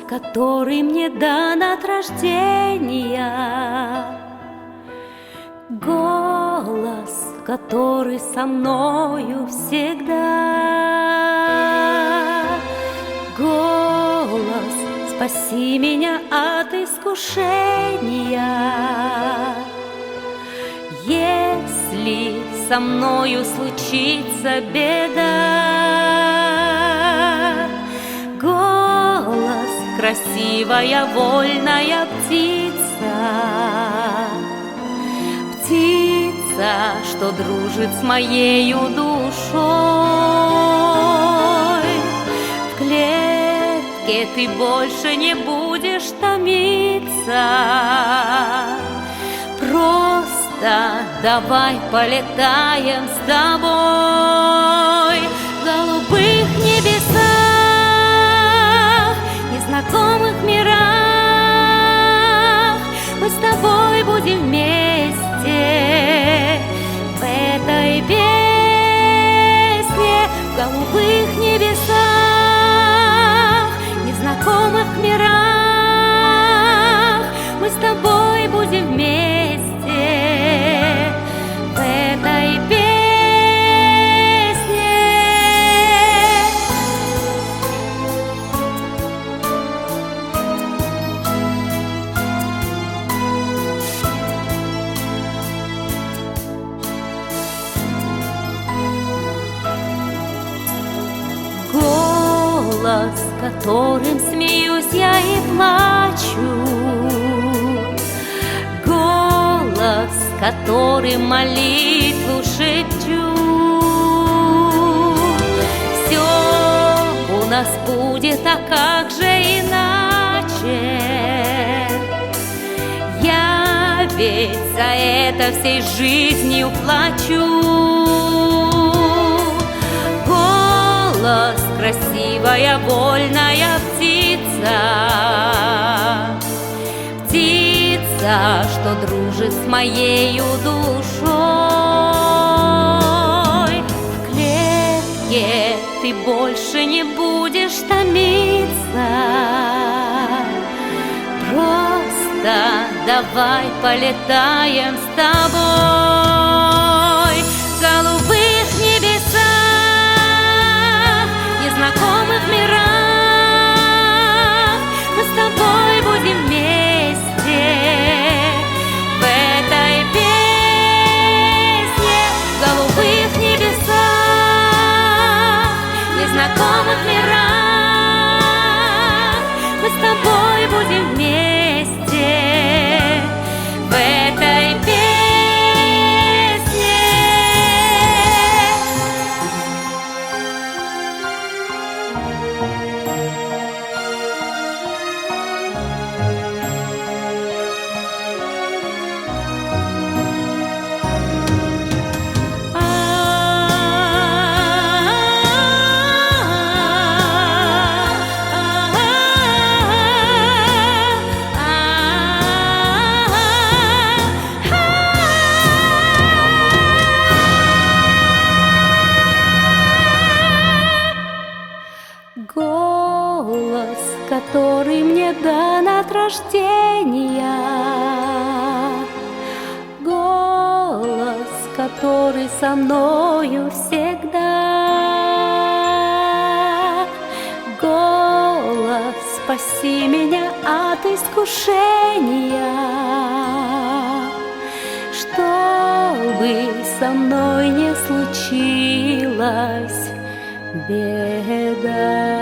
который мне дан от рождения, голос, который со мною всегда. Голос, спаси меня от искушения. Если со мною случится беда, голос, красивая вольная птица, птица, что дружит с моею душой. В клетке ты больше не будешь томиться, просто давай полетаем с тобой в голубых небесах, незнакомых мирах. Мы с тобой будем вместе в этой песне, в голубых небесах, незнакомых мирах. Мы с тобой будем вместе в этой песне. Голос, которым смеюсь я и плачу, голос, которым молитву шепчу. Все у нас будет, а как же иначе? Я ведь за это всей жизнью плачу. Голос, красивая вольная птица, птица, что дружит с моею душой. В клетке ты больше не будешь томиться, просто давай полетаем с тобой в голубых небесах, незнакомых мирах. Мы с тобой будем вместе в этой песне, в голубых небесах, незнакомых мирах. Мы с тобой будем вместе в этой песне. Голос, который мне дан от рождения, голос, который со мною всегда. Голос, спаси меня от искушения, что бы со мной не случилось беда.